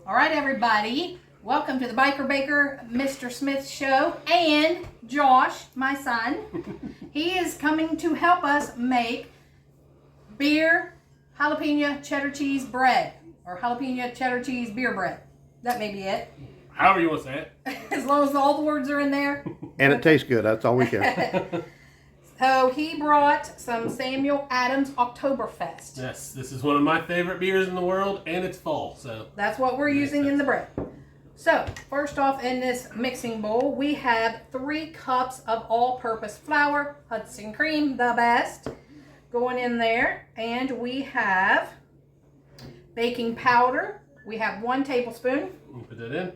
All right, everybody. Welcome to the Biker Baker Mr. Smith show. And Josh, my son, he is coming to help us make beer jalapeno cheddar cheese bread. Or jalapeno cheddar cheese beer bread. That may be it. However you want to say it. As long as all the words are in there. And it tastes good. That's all we care. So he brought some Samuel Adams Oktoberfest. Yes, this is one of my favorite beers in the world, and it's fall, so. That's what we're using in the bread. So, first off in this mixing bowl, we have 3 cups of all-purpose flour, Hudson cream, the best, going in there. And we have baking powder. We have 1 tablespoon. Put that in.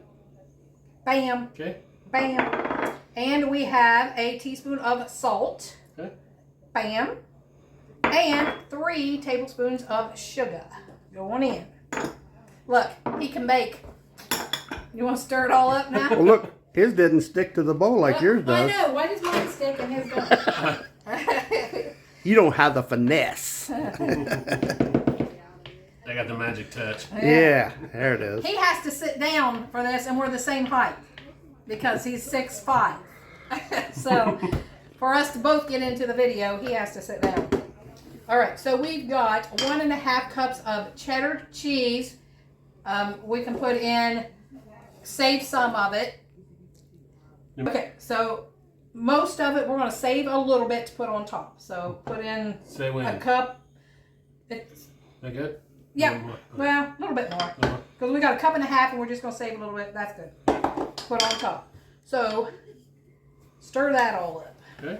Bam. Okay. Bam. And we have a teaspoon of salt. Okay. Bam. And 3 tablespoons of sugar going in. Look, he can bake. You want to stir it all up now? Well, look, his didn't stick to the bowl like yours does. I know. Why does mine stick and his don't? You don't have the finesse. I got the magic touch. Yeah, there it is. He has to sit down for this, and we're the same height because he's 6'5". So, for us to both get into the video, he has to sit down. All right, so we've got 1.5 cups of cheddar cheese. We can put in, save some of it. Okay, so most of it we're going to save a little bit to put on top. So put in a cup. It's, that good? yeah, well, a little bit more. Because we got 1.5 cups and we're just going to save a little bit. That's good. Put on top. So stir that all up. Okay.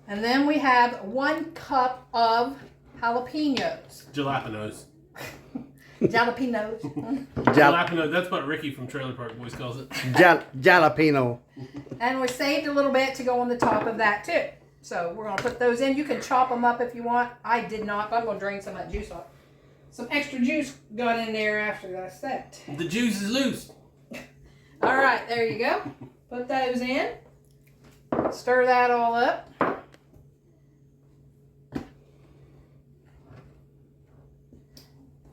And then we have 1 cup of jalapeños. Jalapeños. Jalapeños. Jalapeno, that's what Ricky from Trailer Park Boys calls it. Jalapeno. And we saved a little bit to go on the top of that too. So we're going to put those in. You can chop them up if you want. I did not, but I'm going to drain some of that juice off. Some extra juice got in there after that set. The juice is loose. All right, there you go. Put those in. Stir that all up.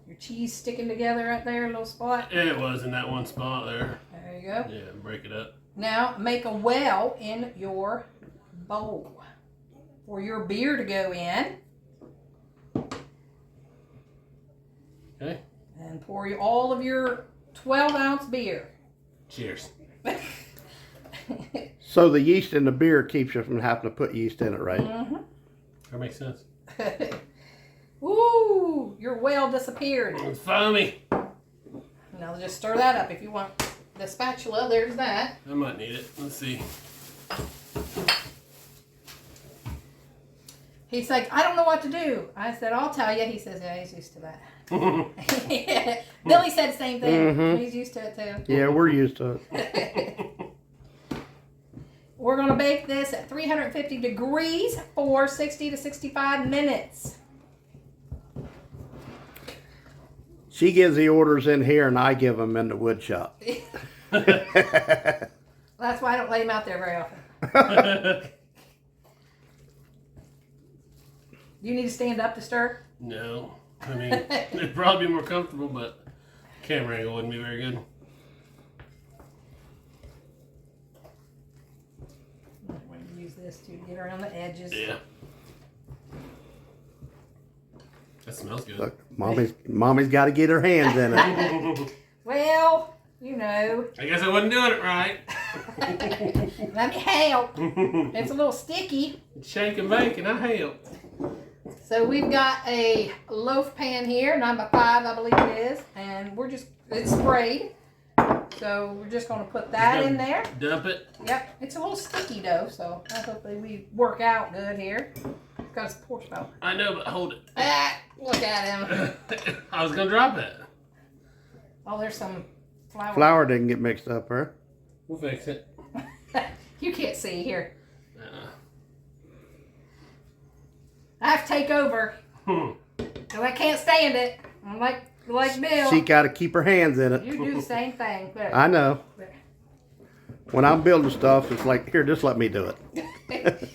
Your cheese sticking together right there, a little spot. It was in that one spot there. There you go. Yeah, break it up. Now make a well in your bowl for your beer to go in. Okay. And pour all of your 12-ounce beer. Cheers. So the yeast in the beer keeps you from having to put yeast in it, right? Mm-hmm. That makes sense. Ooh, your well disappeared. It's foamy. Now just stir that up if you want the spatula. There's that. I might need it. Let's see. He's like, I don't know what to do. I said, I'll tell you. He says, yeah, he's used to that. Billy said the same thing. Mm-hmm. He's used to it too. Yeah, we're used to it. We're going to bake this at 350 degrees for 60 to 65 minutes. She gives the orders in here and I give them in the wood shop. That's why I don't lay him out there very often. Do you need to stand up to stir? No. I mean, it'd probably be more comfortable, but camera angle wouldn't be very good. I'm going to use this to get around the edges. Yeah. That smells good. Look, mommy's got to get her hands in it. Well, you know. I guess I wasn't doing it right. Let me help. It's a little sticky. Shake and bake, and I helped. So we've got a loaf pan here, 9x5 I believe it is, and it's sprayed. So we're just going to put that in there. Dump it. Yep, it's a little sticky dough, so hopefully we work out good here. Got his porch belt. I know, but hold it. Ah, look at him. I was going to drop it. Oh, there's some flour. Flour didn't get mixed up, huh? We'll fix it. You can't see here. I have to take over. Because I can't stand it. I'm like Bill. She got to keep her hands in it. You do the same thing. There. I know. There. When I'm building stuff, it's like, here, just let me do it.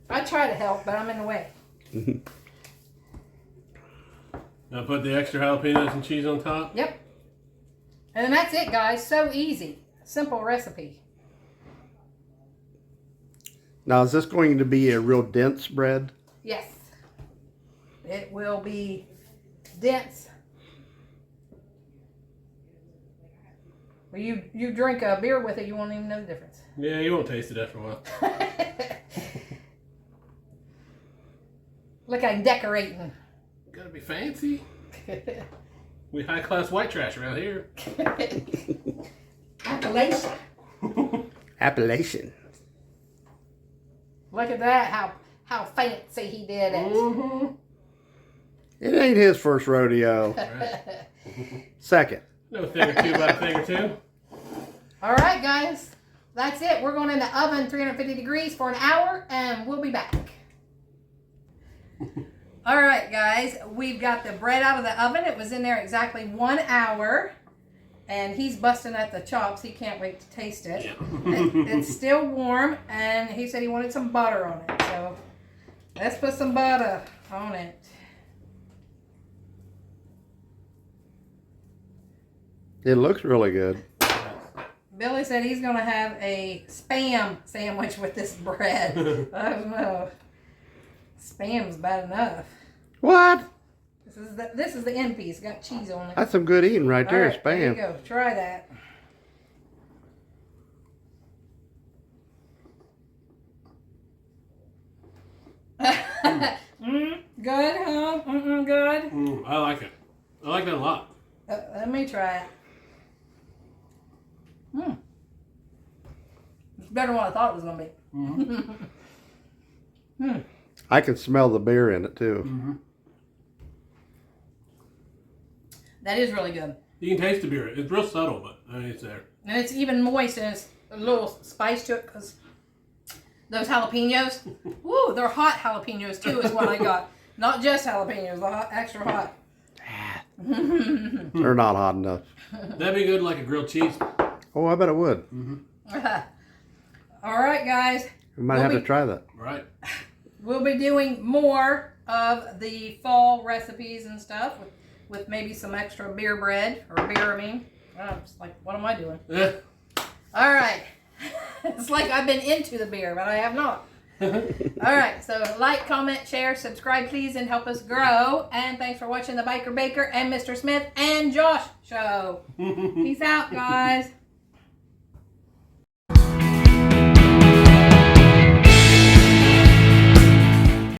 I try to help, but I'm in the way. Now put the extra jalapenos and cheese on top. Yep. And then that's it, guys. So easy. Simple recipe. Now, is this going to be a real dense bread? Yes. It will be dense. Well, you drink a beer with it, you won't even know the difference. Yeah, you won't taste it after a while. Look, I'm decorating. Gotta be fancy. We high class white trash around here. Appalachia. Appellation. Look at that, how fancy he did it. Mm-hmm. It ain't his first rodeo. Right. Second. No thing or two about a thing or two. All right, guys. That's it. We're going in the oven, 350 degrees for an hour, and we'll be back. All right, guys. We've got the bread out of the oven. It was in there exactly 1 hour. And he's busting at the chops. He can't wait to taste it. Yeah. It's still warm, and he said he wanted some butter on it. So let's put some butter on it. It looks really good. Billy said he's going to have a Spam sandwich with this bread. I don't know. Spam's bad enough. What? This is the end piece. Got cheese on it. That's some good eating right there, All right, there you Spam. go. Try that. Good, huh? Good. I like it. I like that a lot. Let me try it. It's better than what I thought it was going to be. Mm-hmm. I can smell the beer in it too. Mm-hmm. That is really good. You can taste the beer. It's real subtle, but I mean, it's there. And it's even moist, and it's a little spice to it because those jalapenos, woo, they're hot jalapenos too is what I got. Not just jalapenos, the hot, extra hot. They're not hot enough. That'd be good like a grilled cheese. Oh, I bet it would. Mm-hmm. All right, guys. We might have to try that. Right. We'll be doing more of the fall recipes and stuff with maybe some extra beer bread, or beer, I mean. It's like, what am I doing? Yeah. All right. It's like I've been into the beer, but I have not. All right. So like, comment, share, subscribe, please, and help us grow. And thanks for watching the Biker Baker and Mr. Smith and Josh show. Peace out, guys.